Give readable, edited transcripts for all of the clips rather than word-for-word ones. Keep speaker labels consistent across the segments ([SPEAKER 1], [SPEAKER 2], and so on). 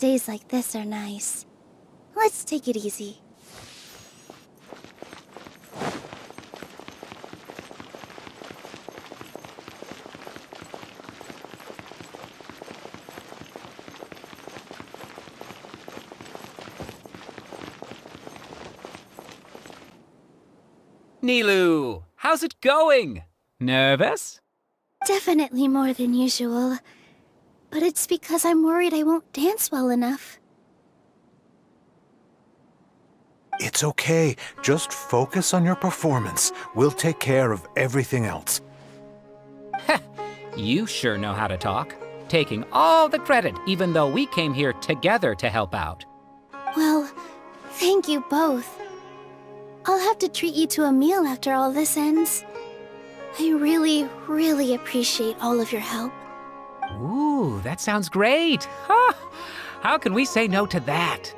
[SPEAKER 1] days like this are nice. Let's take it easy.
[SPEAKER 2] Nilou, how's it going? Nervous?
[SPEAKER 1] Definitely more than usual. But it's because I'm worried I won't dance well enough.
[SPEAKER 3] It's okay. Just focus on your performance. We'll take care of everything else.
[SPEAKER 2] You sure know how to talk. Taking all the credit, even though we came here together to help out.
[SPEAKER 1] Well, thank you both. I'll have to treat you to a meal after all this ends. I really, really appreciate all of your help.
[SPEAKER 2] Ooh, that sounds great. Huh? How can we say no to that?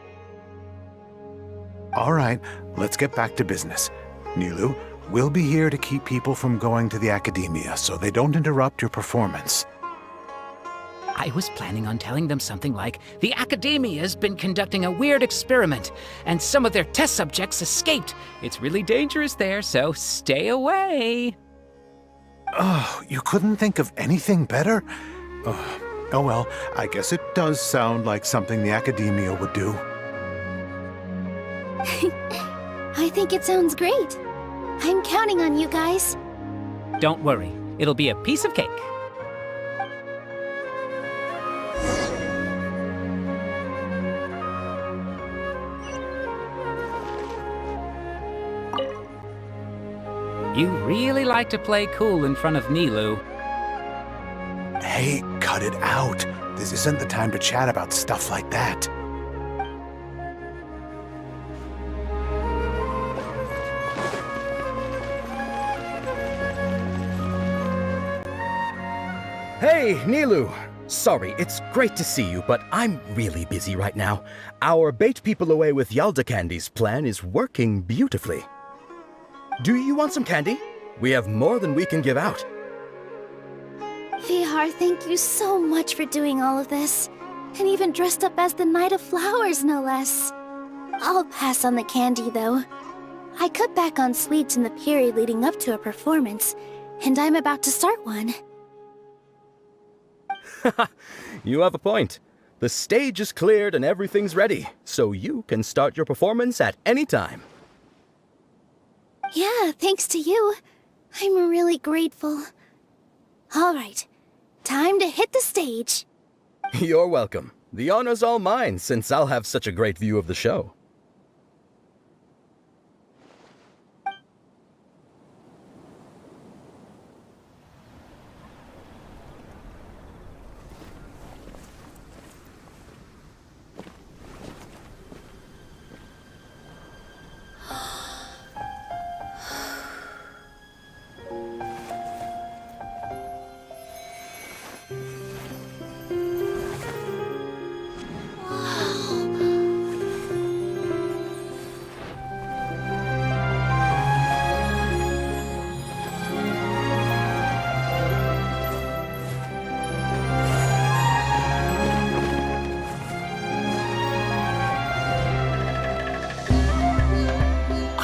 [SPEAKER 3] All right, let's get back to business. Nilou, we'll be here to keep people from going to the academia so they don't interrupt your performance.
[SPEAKER 2] I was planning on telling them something like, the Academia's been conducting a weird experiment, and some of their test subjects escaped. It's really dangerous there, so stay away.
[SPEAKER 3] Oh, you couldn't think of anything better? Oh well, I guess it does sound like something the Academia would do.
[SPEAKER 1] I think it sounds great. I'm counting on you guys.
[SPEAKER 2] Don't worry, it'll be a piece of cake. You really like to play cool in front of Nilou.
[SPEAKER 3] Hey, cut it out. This isn't the time to chat about stuff like that.
[SPEAKER 4] Hey, Nilou! Sorry, it's great to see you, but I'm really busy right now. Our Bait People Away with Yalda Candy's plan is working beautifully. Do you want some candy? We have more than we can give out.
[SPEAKER 1] Vihar, thank you so much for doing all of this. And even dressed up as the Knight of Flowers, no less. I'll pass on the candy, though. I cut back on sweets in the period leading up to a performance, and I'm about to start one.
[SPEAKER 4] You have a point. The stage is cleared and everything's ready, so you can start your performance at any time.
[SPEAKER 1] Yeah, thanks to you. I'm really grateful. All right, time to hit the stage.
[SPEAKER 4] You're welcome. The honor's all mine, since I'll have such a great view of the show.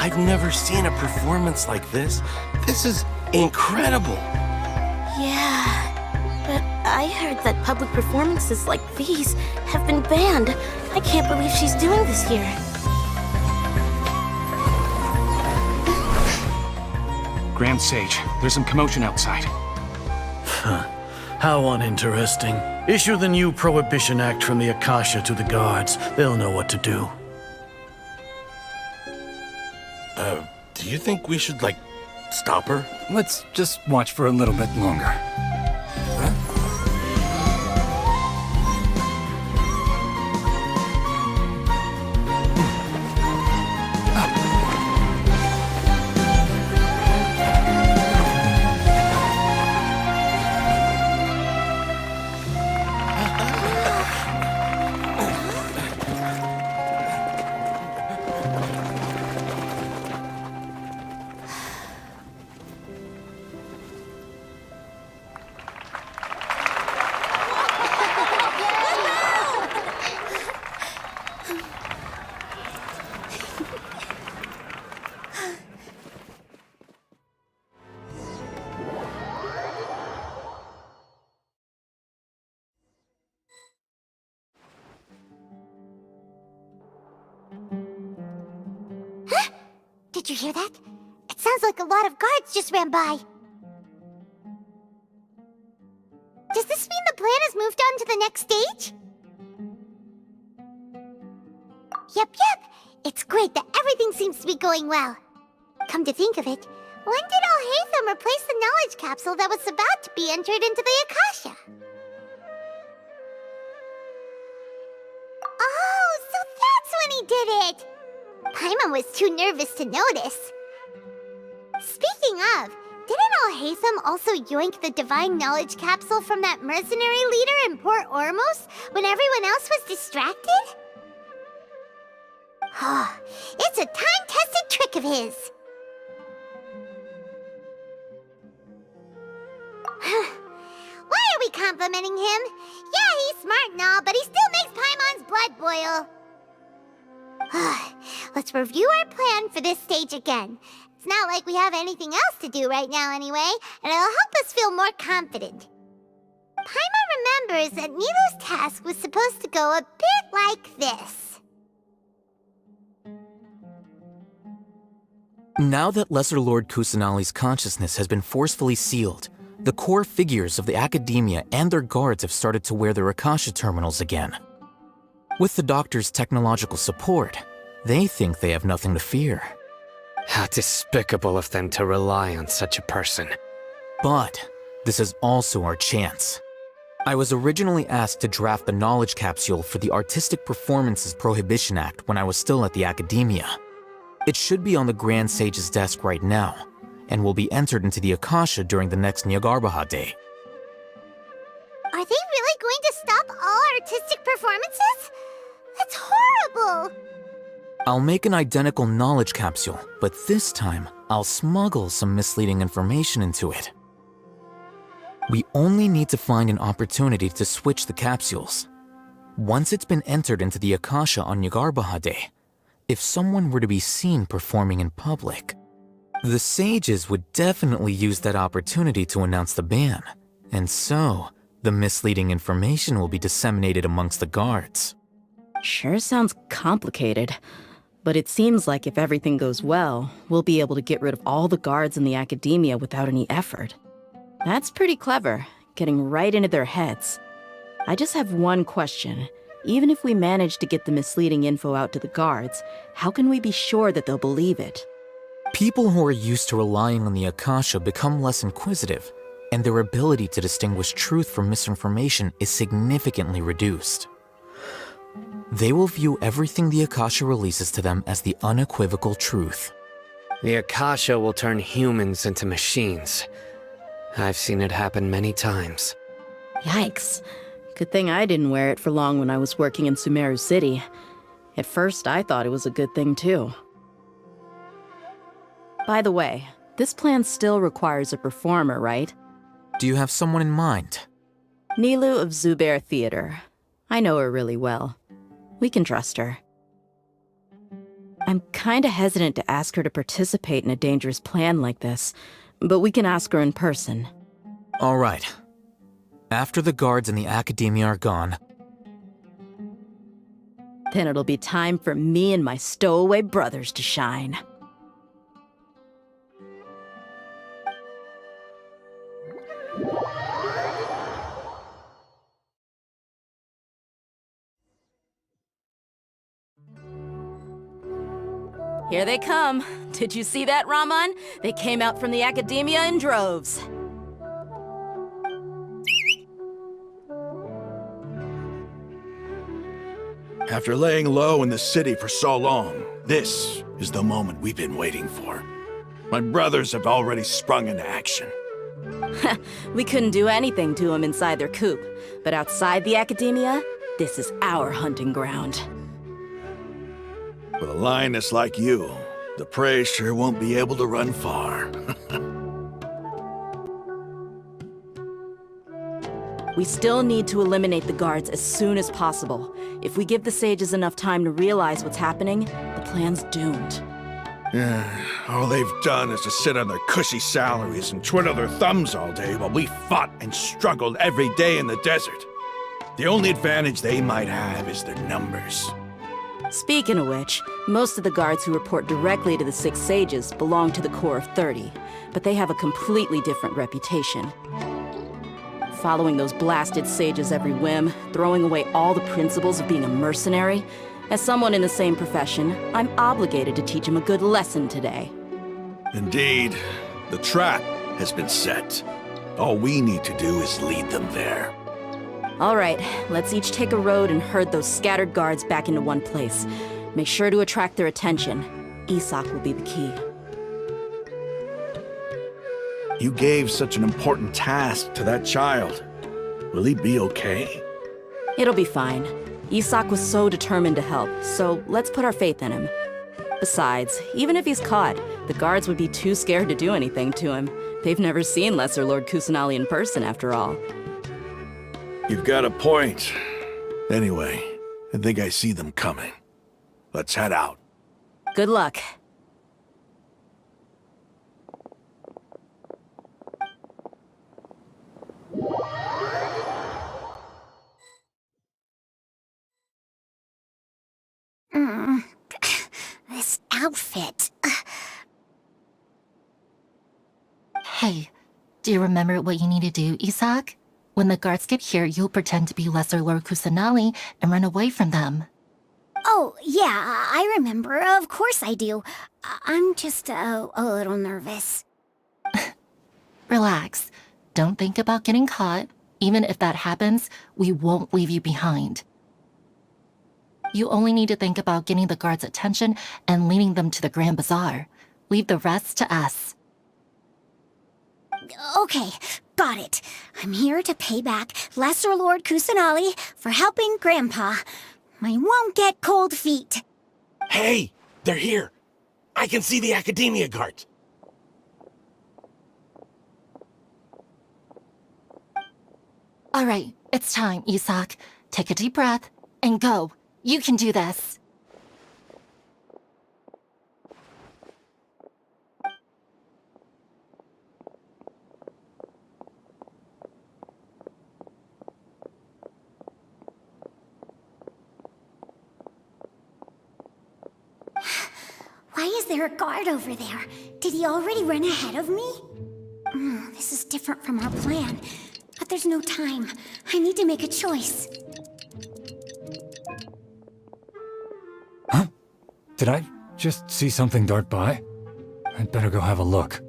[SPEAKER 5] I've never seen a performance like this. This is incredible.
[SPEAKER 6] Yeah, but I heard that public performances like these have been banned. I can't believe she's doing this here.
[SPEAKER 7] Grand Sage, there's some commotion outside.
[SPEAKER 8] How uninteresting. Issue the new Prohibition Act from the Akasha to the guards. They'll know what to do.
[SPEAKER 5] Do you think we should, stop her?
[SPEAKER 7] Let's just watch for a little bit longer.
[SPEAKER 9] Did you hear that? It sounds like a lot of guards just ran by. Does this mean the plan has moved on to the next stage? Yep. It's great that everything seems to be going well. Come to think of it, when did Alhaitham replace the knowledge capsule that was about to be entered into the Akasha? Oh, so that's when he did it! Paimon was too nervous to notice. Speaking of, didn't Alhaitham also yoink the divine knowledge capsule from that mercenary leader in Port Ormos when everyone else was distracted? It's a time-tested trick of his. Why are we complimenting him? Yeah, he's smart and all, but he still makes Paimon's blood boil. Let's review our plan for this stage again. It's not like we have anything else to do right now anyway, and it'll help us feel more confident. Paimon remembers that Nilou's task was supposed to go a bit like this.
[SPEAKER 10] Now that Lesser Lord Kusanali's consciousness has been forcefully sealed, the core figures of the Academia and their guards have started to wear their Akasha terminals again. With the Doctor's technological support, they think they have nothing to fear.
[SPEAKER 11] How despicable of them to rely on such a person.
[SPEAKER 10] But this is also our chance. I was originally asked to draft the knowledge capsule for the Artistic Performances Prohibition Act when I was still at the Academia. It should be on the Grand Sage's desk right now, and will be entered into the Akasha during the next Jnagarbha day.
[SPEAKER 9] Are they really going to stop all artistic performances? That's horrible!
[SPEAKER 10] I'll make an identical knowledge capsule, but this time, I'll smuggle some misleading information into it. We only need to find an opportunity to switch the capsules. Once it's been entered into the Akasha on Jnagarbha day, if someone were to be seen performing in public, the sages would definitely use that opportunity to announce the ban, and so the misleading information will be disseminated amongst the guards.
[SPEAKER 12] Sure sounds complicated, but it seems like if everything goes well, we'll be able to get rid of all the guards in the Academia without any effort. That's pretty clever, getting right into their heads. I just have one question. Even if we manage to get the misleading info out to the guards, how can we be sure that they'll believe it?
[SPEAKER 10] People who are used to relying on the Akasha become less inquisitive, and their ability to distinguish truth from misinformation is significantly reduced. They will view everything the Akasha releases to them as the unequivocal truth.
[SPEAKER 11] The Akasha will turn humans into machines. I've seen it happen many times.
[SPEAKER 12] Yikes. Good thing I didn't wear it for long when I was working in Sumeru City. At first, I thought it was a good thing too. By the way, this plan still requires a performer, right?
[SPEAKER 10] Do you have someone in mind?
[SPEAKER 12] Nilou of Zubair Theater. I know her really well. We can trust her. I'm kinda hesitant to ask her to participate in a dangerous plan like this, but we can ask her in person.
[SPEAKER 10] All right. After the guards and the Academia are gone,
[SPEAKER 12] then it'll be time for me and my stowaway brothers to shine. Here they come. Did you see that, Raman? They came out from the Academia in droves.
[SPEAKER 13] After laying low in the city for so long, this is the moment we've been waiting for. My brothers have already sprung into action.
[SPEAKER 12] We couldn't do anything to them inside their coop, but outside the Academia, this is our hunting ground.
[SPEAKER 13] With a lioness like you, the prey sure won't be able to run far.
[SPEAKER 12] We still need to eliminate the guards as soon as possible. If we give the sages enough time to realize what's happening, the plan's doomed.
[SPEAKER 13] All they've done is to sit on their cushy salaries and twiddle their thumbs all day while we fought and struggled every day in the desert. The only advantage they might have is their numbers.
[SPEAKER 12] Speaking of which, most of the guards who report directly to the Six Sages belong to the Corps of 30, but they have a completely different reputation. Following those blasted sages every whim, throwing away all the principles of being a mercenary. As someone in the same profession, I'm obligated to teach him a good lesson today.
[SPEAKER 13] Indeed, the trap has been set. All we need to do is lead them there.
[SPEAKER 12] All right, let's each take a road and herd those scattered guards back into one place. Make sure to attract their attention. Isak will be the key.
[SPEAKER 13] You gave such an important task to that child. Will he be okay?
[SPEAKER 12] It'll be fine. Isak was so determined to help, so let's put our faith in him. Besides, even if he's caught, the guards would be too scared to do anything to him. They've never seen Lesser Lord Kusanali in person, after all.
[SPEAKER 13] You've got a point. Anyway, I think I see them coming. Let's head out.
[SPEAKER 12] Good luck.
[SPEAKER 9] This outfit.
[SPEAKER 14] Hey, do you remember what you need to do, Isak? When the guards get here, you'll pretend to be Lesser Lord Kusanali and run away from them.
[SPEAKER 9] Oh, yeah, I remember. Of course I do. I'm just a little nervous.
[SPEAKER 14] Relax. Don't think about getting caught. Even if that happens, we won't leave you behind. You only need to think about getting the guards' attention and leading them to the Grand Bazaar. Leave the rest to us.
[SPEAKER 9] Okay, got it. I'm here to pay back Lesser Lord Kusanali for helping Grandpa. I won't get cold feet.
[SPEAKER 5] Hey, they're here. I can see the Academia guards.
[SPEAKER 14] All right, it's time, Isak. Take a deep breath and go. You can do this.
[SPEAKER 9] Why is there a guard over there? Did he already run ahead of me? This is different from our plan. But there's no time. I need to make a choice.
[SPEAKER 15] Huh? Did I just see something dart by? I'd better go have a look.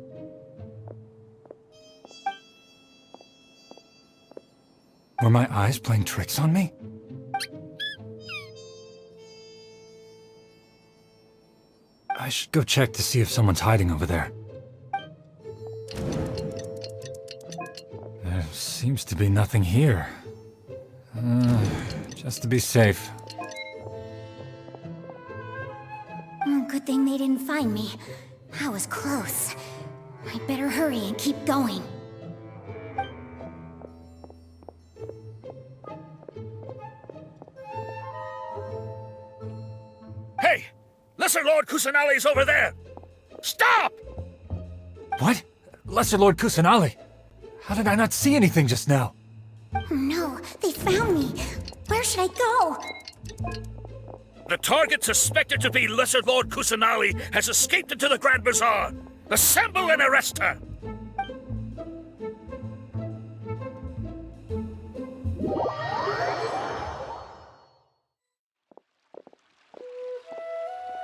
[SPEAKER 15] Were my eyes playing tricks on me? I should go check to see if someone's hiding over there. There seems to be nothing here. Just to be safe.
[SPEAKER 9] Good thing they didn't find me. I was close. I'd better hurry and keep going.
[SPEAKER 16] Hey! Lesser Lord Kusanali's over there! Stop!
[SPEAKER 15] What? Lesser Lord Kusanali? How did I not see anything just now?
[SPEAKER 9] Oh no, they found me. Where should I go?
[SPEAKER 16] The target suspected to be Lesser Lord Kusanali has escaped into the Grand Bazaar. Assemble and arrest her!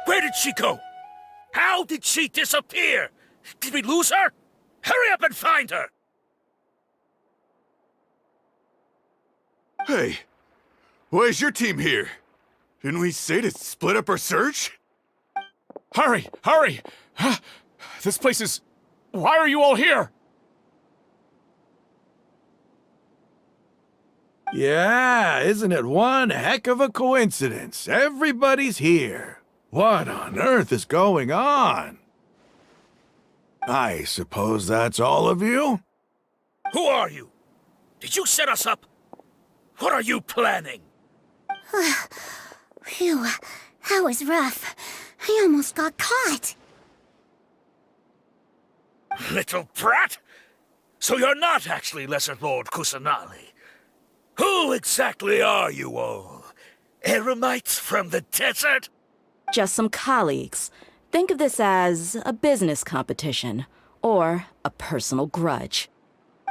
[SPEAKER 16] Where did she go? How did she disappear? Did we lose her? Hurry up and find her!
[SPEAKER 17] Hey, why is your team here? Didn't we say to split up our search?
[SPEAKER 7] Hurry! Hurry! This place is... Why are you all here?
[SPEAKER 13] Yeah, isn't it one heck of a coincidence? Everybody's here. What on earth is going on? I suppose that's all of you?
[SPEAKER 16] Who are you? Did you set us up? What are you planning?
[SPEAKER 9] Phew, that was rough. I almost got caught.
[SPEAKER 16] Little brat! So you're not actually Lesser Lord Kusanali. Who exactly are you all? Eremites from the desert?
[SPEAKER 12] Just some colleagues. Think of this as a business competition, or a personal grudge.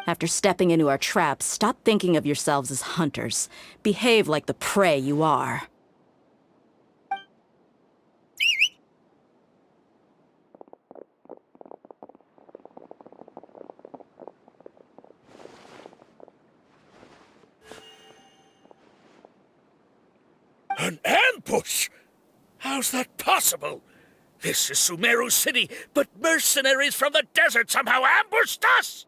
[SPEAKER 12] After stepping into our traps, stop thinking of yourselves as hunters. Behave like the prey you are.
[SPEAKER 16] An ambush? How's that possible? This is Sumeru City, but mercenaries from the desert somehow ambushed us!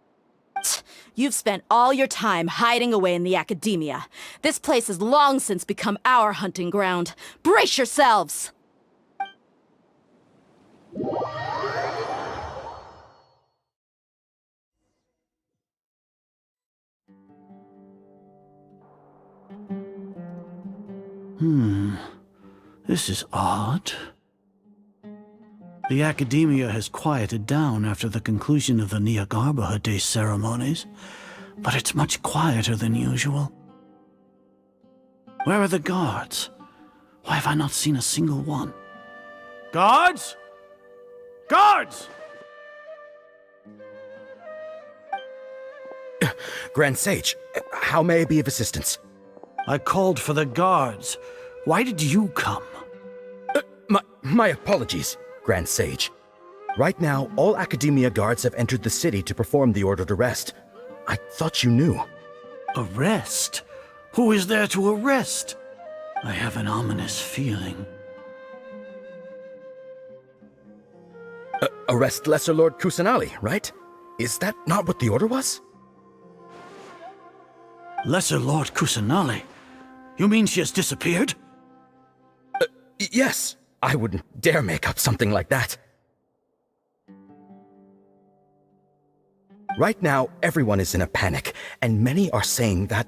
[SPEAKER 12] You've spent all your time hiding away in the academia. This place has long since become our hunting ground. Brace yourselves!
[SPEAKER 8] This is odd. The academia has quieted down after the conclusion of the Jnagarbha Day ceremonies, but it's much quieter than usual. Where are the guards? Why have I not seen a single one? Guards? Guards!
[SPEAKER 4] Grand Sage, how may I be of assistance?
[SPEAKER 8] I called for the guards. Why did you come?
[SPEAKER 4] My apologies, Grand Sage. Right now, all Academia guards have entered the city to perform the ordered arrest. I thought you knew.
[SPEAKER 8] Arrest? Who is there to arrest? I have an ominous feeling.
[SPEAKER 4] Arrest Lesser Lord Kusanali, right? Is that not what the order was?
[SPEAKER 8] Lesser Lord Kusanali? You mean she has disappeared?
[SPEAKER 4] Yes. I wouldn't dare make up something like that. Right now, everyone is in a panic, and many are saying that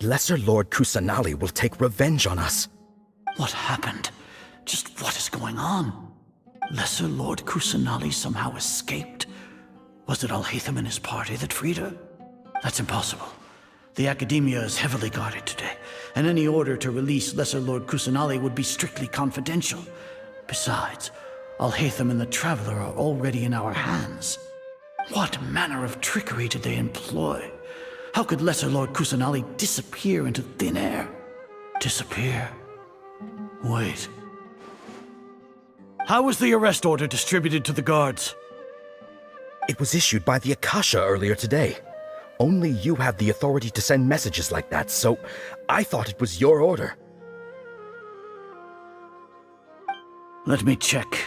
[SPEAKER 4] Lesser Lord Kusanali will take revenge on us.
[SPEAKER 8] What happened? Just what is going on? Lesser Lord Kusanali somehow escaped? Was it Alhaitham and his party that freed her? That's impossible. The Academia is heavily guarded today, and any order to release Lesser Lord Kusanali would be strictly confidential. Besides, Alhaitham and the Traveler are already in our hands. What manner of trickery did they employ? How could Lesser Lord Kusanali disappear into thin air? Disappear? Wait. How was the arrest order distributed to the guards?
[SPEAKER 4] It was issued by the Akasha earlier today. Only you have the authority to send messages like that, so I thought it was your order.
[SPEAKER 8] Let me check.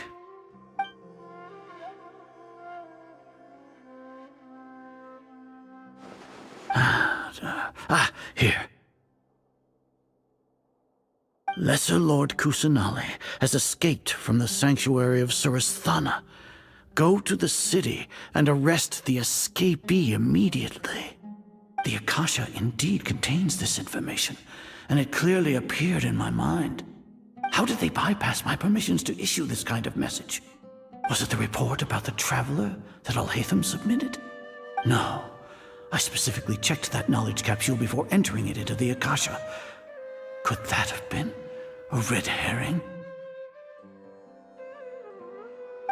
[SPEAKER 8] Here. Lesser Lord Kusanali has escaped from the sanctuary of Surasthana. Go to the city and arrest the escapee immediately. The Akasha indeed contains this information, and it clearly appeared in my mind. How did they bypass my permissions to issue this kind of message? Was it the report about the Traveler that Alhaitham submitted? No. I specifically checked that knowledge capsule before entering it into the Akasha. Could that have been a red herring?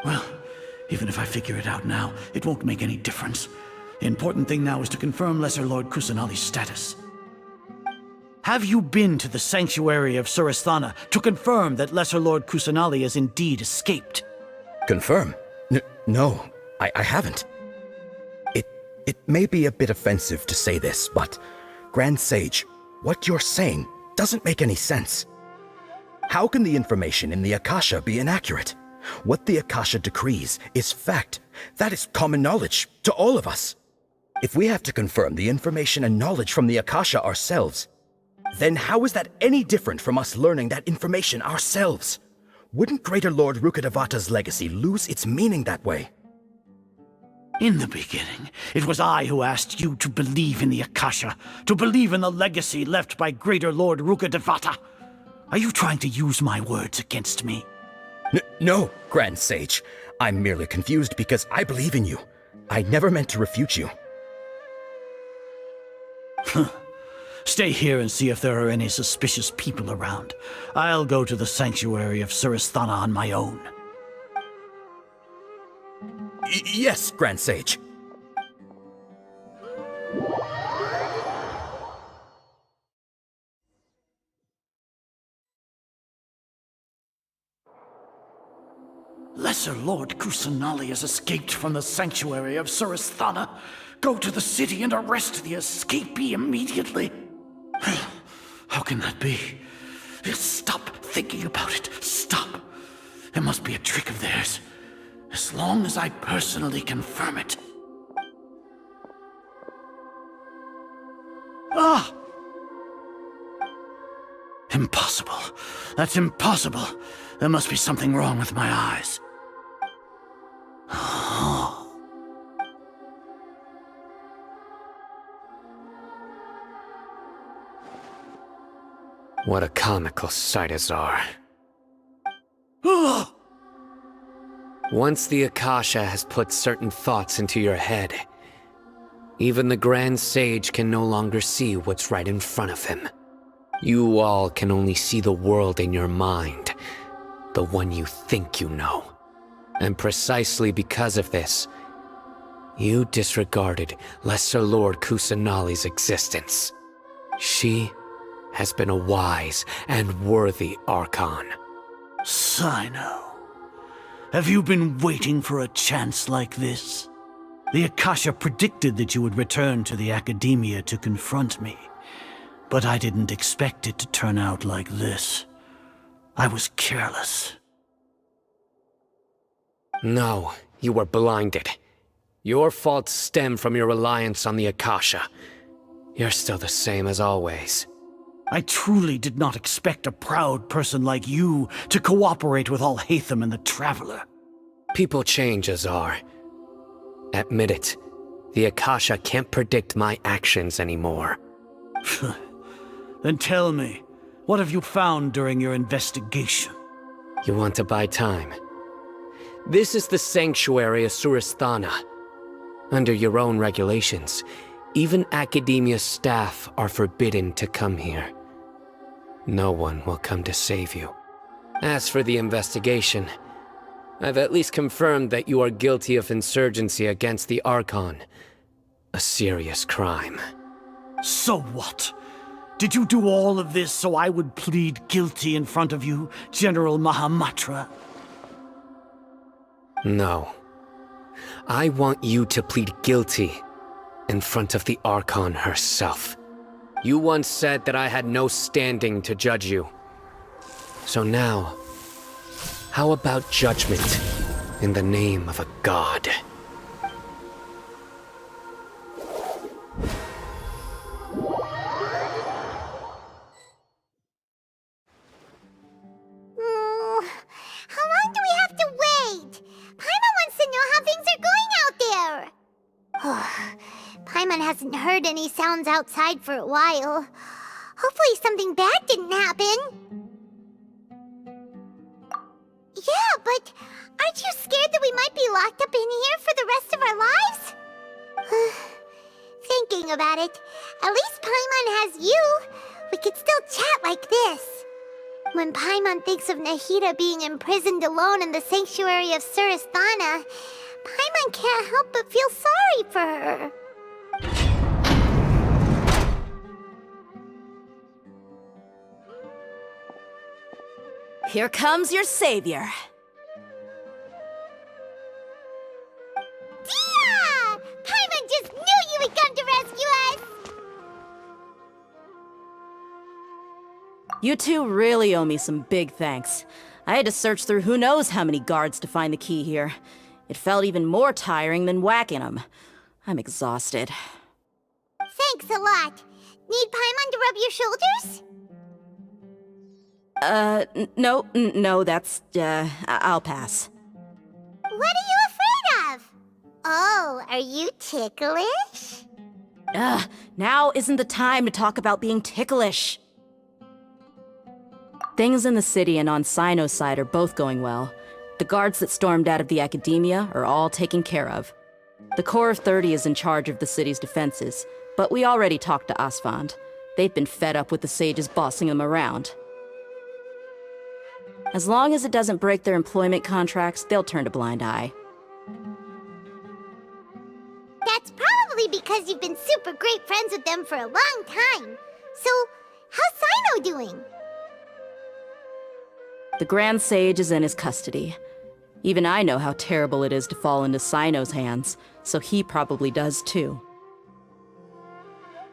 [SPEAKER 8] Well, even if I figure it out now, it won't make any difference. The important thing now is to confirm Lesser Lord Kusanali's status. Have you been to the sanctuary of Surasthana to confirm that Lesser Lord Kusanali has indeed escaped?
[SPEAKER 4] Confirm? No, I haven't. It may be a bit offensive to say this, but Grand Sage, what you're saying doesn't make any sense. How can the information in the Akasha be inaccurate? What the Akasha decrees is fact. That is common knowledge to all of us. If we have to confirm the information and knowledge from the Akasha ourselves, then how is that any different from us learning that information ourselves? Wouldn't Greater Lord Rukkhadevata's legacy lose its meaning that way?
[SPEAKER 8] In the beginning, it was I who asked you to believe in the Akasha, to believe in the legacy left by Greater Lord Rukkhadevata. Are you trying to use my words against me?
[SPEAKER 4] No, Grand Sage. I'm merely confused because I believe in you. I never meant to refute you.
[SPEAKER 8] Stay here and see if there are any suspicious people around. I'll go to the sanctuary of Suristhana on my own.
[SPEAKER 4] Yes, Grand Sage.
[SPEAKER 8] Lesser Lord Kusanali has escaped from the sanctuary of Suristhana. Go to the city and arrest the escapee immediately. How can that be? Stop thinking about it. Stop. It must be a trick of theirs. As long as I personally confirm it. Ah! Impossible. That's impossible. There must be something wrong with my eyes.
[SPEAKER 11] What a comical sight, Azar. Once the Akasha has put certain thoughts into your head, even the Grand Sage can no longer see what's right in front of him. You all can only see the world in your mind, the one you think you know. And precisely because of this, you disregarded Lesser Lord Kusanali's existence. She has been a wise and worthy Archon.
[SPEAKER 8] Cyno, have you been waiting for a chance like this? The Akasha predicted that you would return to the Academia to confront me, but I didn't expect it to turn out like this. I was careless.
[SPEAKER 11] No, you were blinded. Your faults stem from your reliance on the Akasha. You're still the same as always.
[SPEAKER 8] I truly did not expect a proud person like you to cooperate with Alhaitham and the Traveler.
[SPEAKER 11] People change, Azar. Admit it. The Akasha can't predict my actions anymore.
[SPEAKER 8] Then tell me, what have you found during your investigation?
[SPEAKER 11] You want to buy time? This is the sanctuary of Suristhana. Under your own regulations, even Academia staff are forbidden to come here. No one will come to save you. As for the investigation, I've at least confirmed that you are guilty of insurgency against the Archon. A serious crime.
[SPEAKER 8] So what? Did you do all of this so I would plead guilty in front of you, General Mahamatra?
[SPEAKER 11] No. I want you to plead guilty in front of the Archon herself. You once said that I had no standing to judge you. So now, how about judgment in the name of a god?
[SPEAKER 9] How long do we have to wait? Paimon wants to know how things are going out there. Paimon hasn't heard any sounds outside for a while. Hopefully something bad didn't happen. Yeah, but aren't you scared that we might be locked up in here for the rest of our lives? Thinking about it, at least Paimon has you. We could still chat like this. When Paimon thinks of Nahida being imprisoned alone in the sanctuary of Suristhana, Paimon can't help but feel sorry for her.
[SPEAKER 12] Here comes your savior.
[SPEAKER 9] Dehya! Paimon just knew you would come to rescue us!
[SPEAKER 12] You two really owe me some big thanks. I had to search through who knows how many guards to find the key here. It felt even more tiring than whacking them. I'm exhausted.
[SPEAKER 9] Thanks a lot. Need Paimon to rub your shoulders?
[SPEAKER 12] No, that's, I'll pass.
[SPEAKER 9] What are you afraid of? Oh, are you ticklish?
[SPEAKER 12] Now isn't the time to talk about being ticklish. Things in the city and on Cyno's side are both going well. The guards that stormed out of the Academia are all taken care of. The Corps of 30 is in charge of the city's defenses, but we already talked to Asfand. They've been fed up with the sages bossing them around. As long as it doesn't break their employment contracts, they'll turn a blind eye.
[SPEAKER 9] That's probably because you've been super great friends with them for a long time. So, how's Cyno doing?
[SPEAKER 12] The Grand Sage is in his custody. Even I know how terrible it is to fall into Cyno's hands, so he probably does too.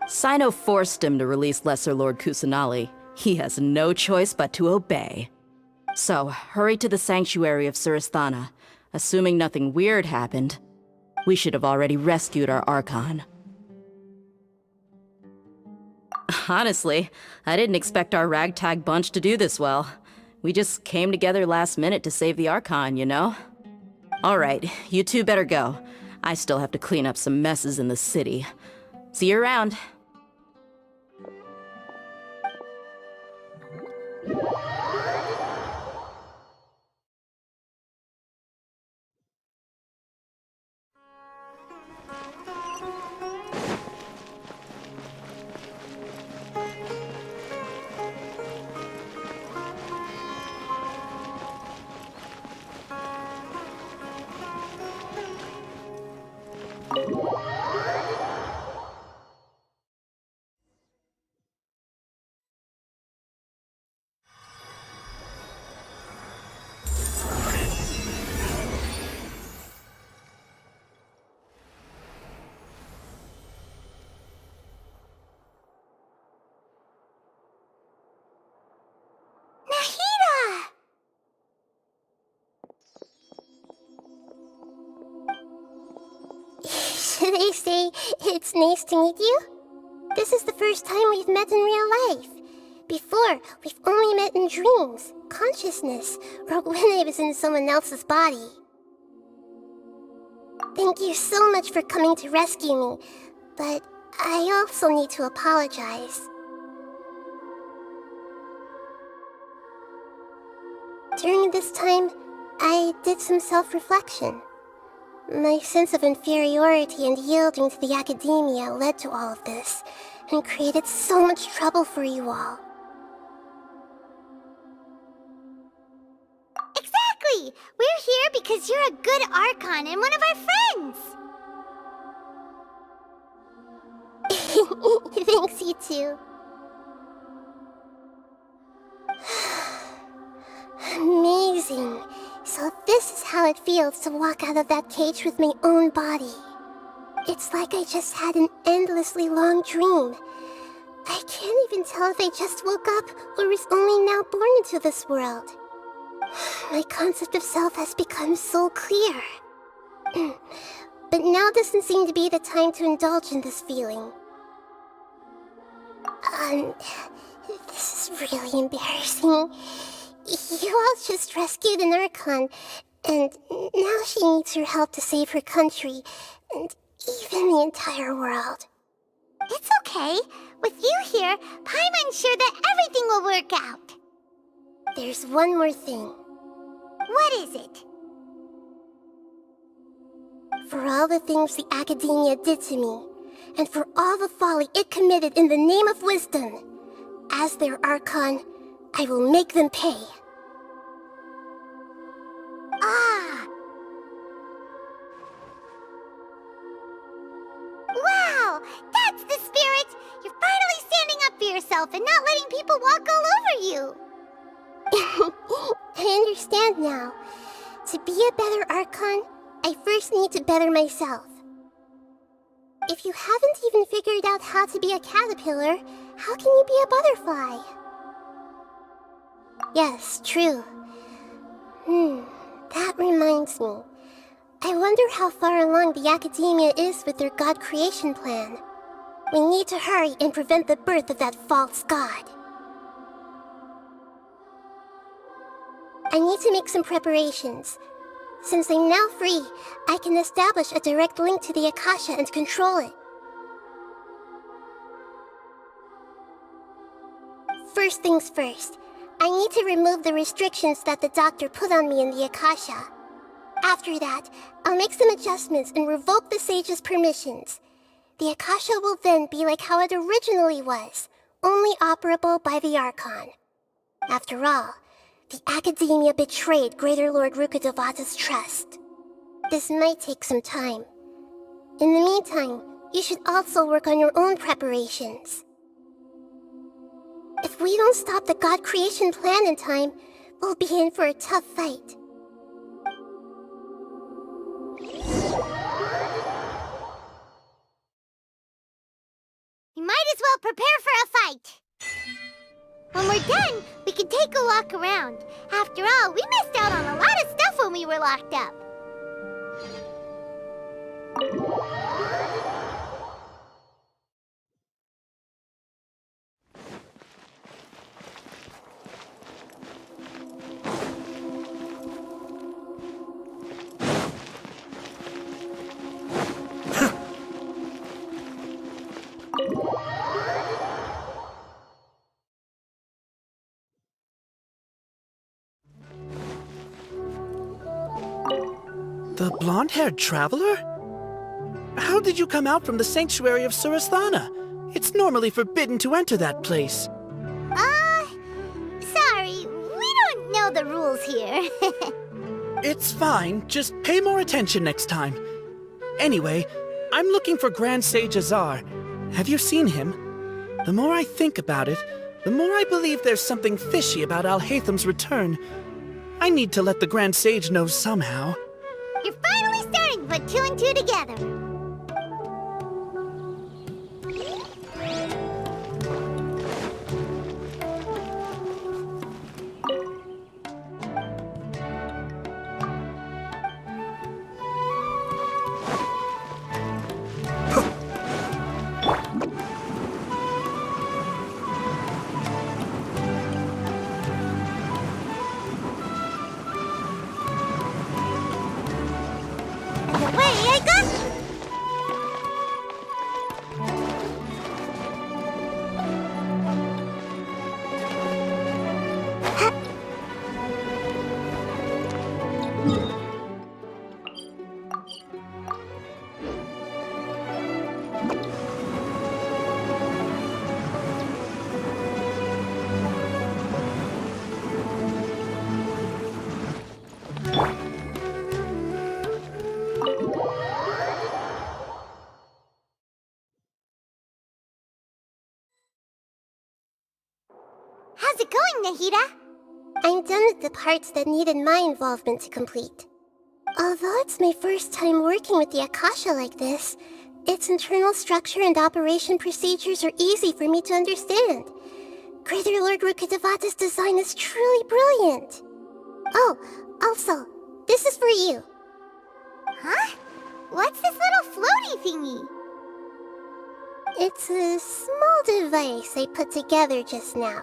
[SPEAKER 12] Cyno forced him to release Lesser Lord Kusanali. He has no choice but to obey. So, hurry to the sanctuary of Surasthana. Assuming nothing weird happened, we should have already rescued our Archon. Honestly, I didn't expect our ragtag bunch to do this well. We just came together last minute to save the Archon, you know? Alright, you two better go. I still have to clean up some messes in the city. See you around.
[SPEAKER 18] They say it's nice to meet you. This is the first time we've met in real life. Before, we've only met in dreams, consciousness, or when I was in someone else's body. Thank you so much for coming to rescue me, but I also need to apologize. During this time, I did some self-reflection. My sense of inferiority and yielding to the academia led to all of this, and created so much trouble for you all.
[SPEAKER 9] Exactly! We're here because you're a good Archon and one of our friends! Thanks, you two. Amazing. So this is how it feels to walk out of that cage with my own body. It's like I just had an endlessly long dream. I can't even tell if I just woke up or was only now born into this world. My concept of self has become so clear. But now doesn't seem to be the time to indulge in this feeling. This is really embarrassing. You all just rescued an Archon, and now she needs your help to save her country, and even the entire world. It's okay. With you here, Paimon's sure that everything will work out. There's one more thing. What is it? For all the things the Academia did to me, and for all the folly it committed in the name of wisdom, as their Archon, I will make them pay. Ah! Wow! That's the spirit! You're finally standing up for yourself and not letting people walk all over you! I understand now. To be a better Archon, I first need to better myself. If you haven't even figured out how to be a caterpillar, how can you be a butterfly? Yes, true. That reminds me. I wonder how far along the Academia is with their god creation plan. We need to hurry and prevent the birth of that false god. I need to make some preparations. Since I'm now free, I can establish a direct link to the Akasha and control it. First things first, I need to remove the restrictions that the doctor put on me in the Akasha. After that, I'll make some adjustments and revoke the sage's permissions. The Akasha will then be like how it originally was,
[SPEAKER 18] only operable by the Archon. After all, the Academia betrayed Greater Lord Rukkhadevata's trust. This might take some time. In the meantime, you should also work on your own preparations. If we don't stop the God creation plan in time, we'll be in for a tough fight.
[SPEAKER 9] We might as well prepare for a fight. When we're done, we can take a walk around. After all, we missed out on a lot of stuff when we were locked up.
[SPEAKER 19] The blonde-haired traveler? How did you come out from the sanctuary of Surasthana? It's normally forbidden to enter that place.
[SPEAKER 9] Sorry, we don't know the rules here.
[SPEAKER 19] It's fine, just pay more attention next time. Anyway, I'm looking for Grand Sage Azar. Have you seen him? The more I think about it, the more I believe there's something fishy about Alhaitham's return. I need to let the Grand Sage know somehow.
[SPEAKER 9] You're finally starting to put two and two together. How's it going, Nehida?
[SPEAKER 18] I'm done with the parts that needed my involvement to complete. Although it's my first time working with the Akasha like this, its internal structure and operation procedures are easy for me to understand. Greater Lord Rukkhadevata's design is truly brilliant. Oh, also, this is for you.
[SPEAKER 9] Huh? What's this little floaty thingy?
[SPEAKER 18] It's a small device I put together just now.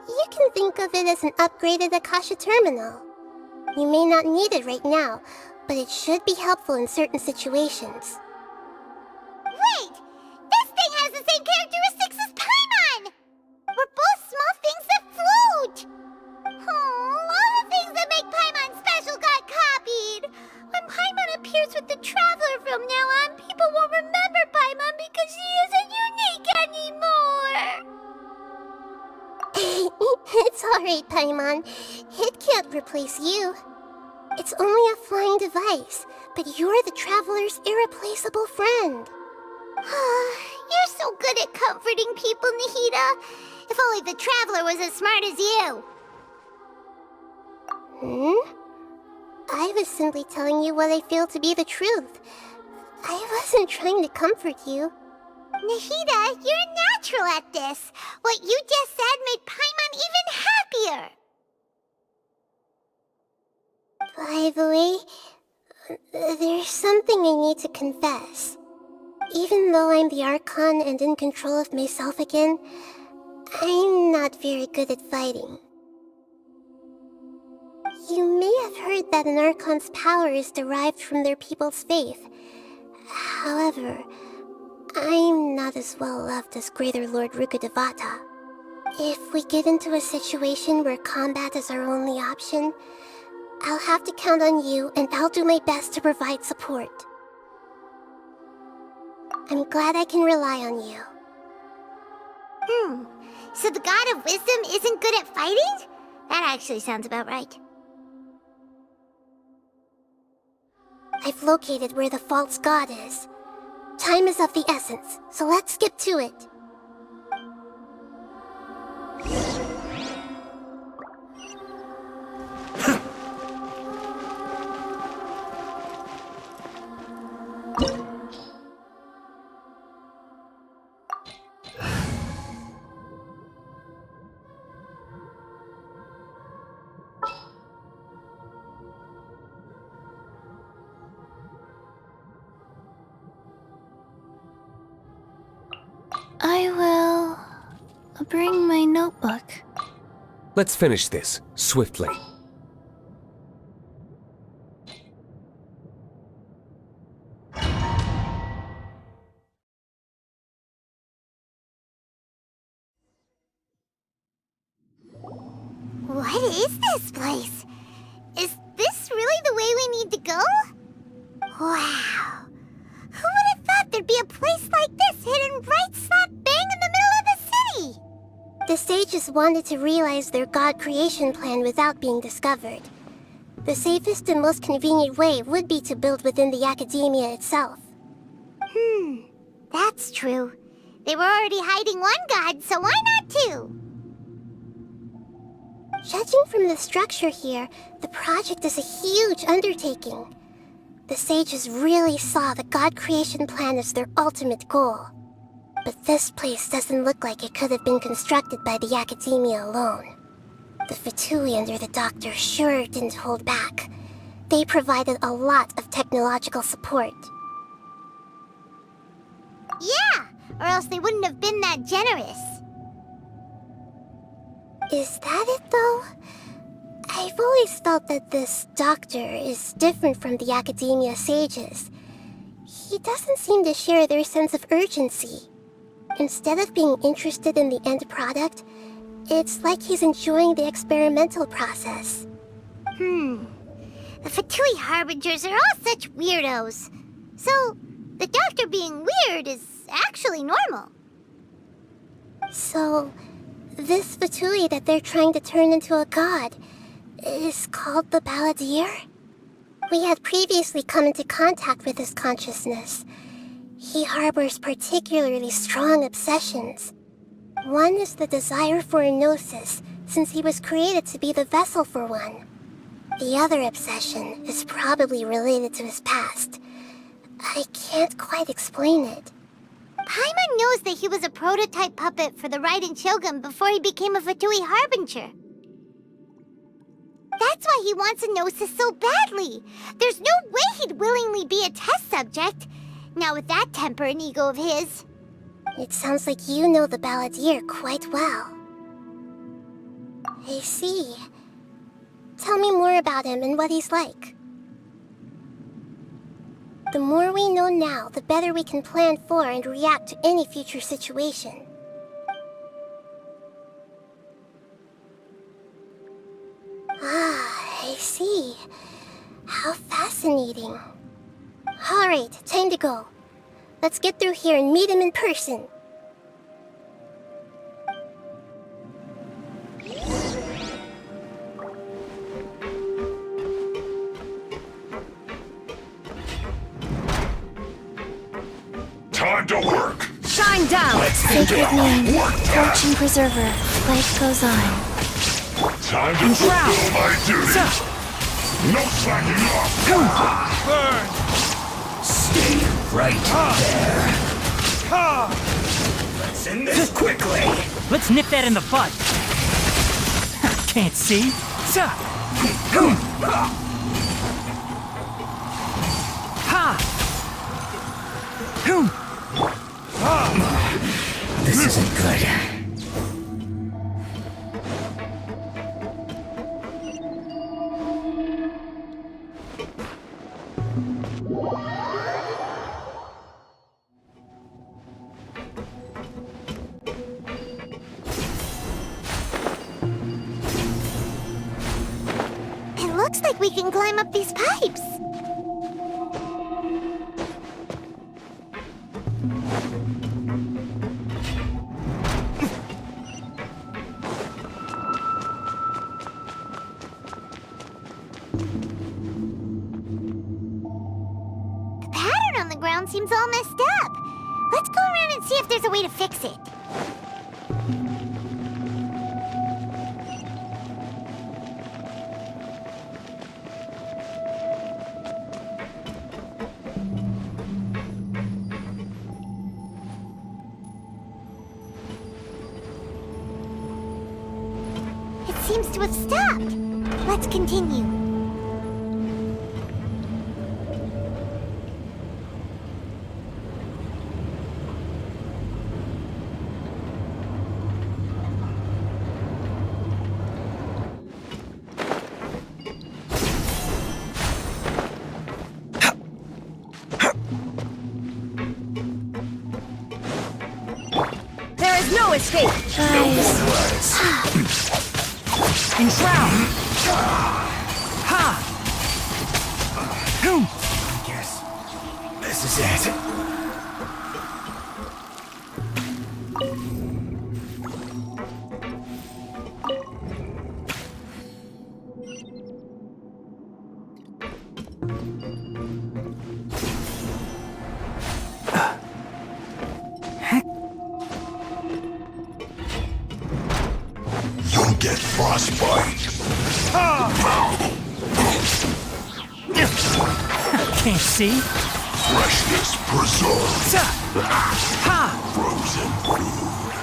[SPEAKER 18] You can think of it as an upgraded Akasha terminal. You may not need it right now, but it should be helpful in certain situations.
[SPEAKER 9] Wait! This thing has the same characteristics as Paimon! We're both small things that float! Oh, all the things that make Paimon special got copied! When Paimon appears with the Traveler from now on, people won't remember Paimon because she isn't unique anymore!
[SPEAKER 18] It's alright, Paimon. It can't replace you. It's only a flying device, but you're the Traveler's irreplaceable friend.
[SPEAKER 9] You're so good at comforting people, Nehida. If only the Traveler was as smart as you.
[SPEAKER 18] I was simply telling you what I feel to be the truth. I wasn't trying to comfort you.
[SPEAKER 9] Nehida, you're a natural at this. What you just said made Paimon even happier.
[SPEAKER 18] By the way, there's something I need to confess. Even though I'm the Archon and in control of myself again, I'm not very good at fighting. You may have heard that an Archon's power is derived from their people's faith. However, I'm not as well loved as Greater Lord Rukkhadevata. If we get into a situation where combat is our only option, I'll have to count on you, and I'll do my best to provide support. I'm glad I can rely on you.
[SPEAKER 9] So the god of wisdom isn't good at fighting? That actually sounds about right.
[SPEAKER 18] I've located where the false god is. Time is of the essence, so let's skip to it.
[SPEAKER 1] I will bring my notebook.
[SPEAKER 20] Let's finish this, swiftly.
[SPEAKER 9] What is this place? Is this really the way we need to go? Wow. Who would have thought there'd be a place like this hidden right slap bang in the middle of the city?
[SPEAKER 18] The sages wanted to realize their god creation plan without being discovered. The safest and most convenient way would be to build within the academia itself.
[SPEAKER 9] That's true. They were already hiding one god, so why not two?
[SPEAKER 18] Judging from the structure here, the project is a huge undertaking. The sages really saw the god creation plan as their ultimate goal. But this place doesn't look like it could have been constructed by the academia alone. The Fatui under the doctor sure didn't hold back. They provided a lot of technological support.
[SPEAKER 9] Yeah, or else they wouldn't have been that generous.
[SPEAKER 18] Is that it, though? I've always felt that this doctor is different from the academia sages. He doesn't seem to share their sense of urgency. Instead of being interested in the end product, it's like he's enjoying the experimental process.
[SPEAKER 9] The Fatui Harbingers are all such weirdos. So, the doctor being weird is actually normal.
[SPEAKER 18] So, this Fatui that they're trying to turn into a god is called the Balladeer? We had previously come into contact with his consciousness. He harbors particularly strong obsessions. One is the desire for a gnosis, since he was created to be the vessel for one. The other obsession is probably related to his past. I can't quite explain it.
[SPEAKER 9] Paimon knows that he was a prototype puppet for the Raiden Shogun before he became a Fatui Harbinger. That's why he wants a gnosis so badly. There's no way he'd willingly be a test subject, not with that temper and ego of his.
[SPEAKER 18] It sounds like you know the Balladeer quite well. I see. Tell me more about him and what he's like. The more we know now, the better we can plan for and react to any future situation. Ah, I see. How fascinating. Alright, time to go. Let's get through here and meet him in person.
[SPEAKER 21] Time to work!
[SPEAKER 1] Shine down! Sacred name, Fortune Preserver, life goes on.
[SPEAKER 21] Time to fulfill my duty! No slacking off!
[SPEAKER 16] Burn!
[SPEAKER 22] Stay right there. Let's end this quickly!
[SPEAKER 23] Let's nip that in the bud. Can't see.
[SPEAKER 22] This isn't good.
[SPEAKER 9] It looks like we can climb up these pipes. around seems all messed up. Let's go around and see if there's a way to fix it. It seems to have stopped. Let's continue.
[SPEAKER 2] There is no escape! Enshroud! Ha! I guess this is it.
[SPEAKER 21] You'll get frostbite.
[SPEAKER 2] Can't see.
[SPEAKER 21] Freshness preserved. Frozen food.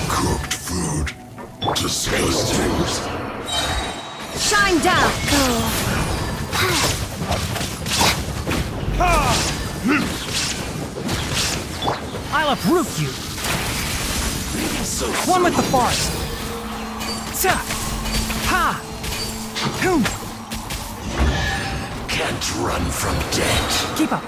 [SPEAKER 21] Cooked food. Disgusting.
[SPEAKER 2] Shine down! I'll uproot you! One with the forest! Ha!
[SPEAKER 22] Can't run from death.
[SPEAKER 2] Keep up!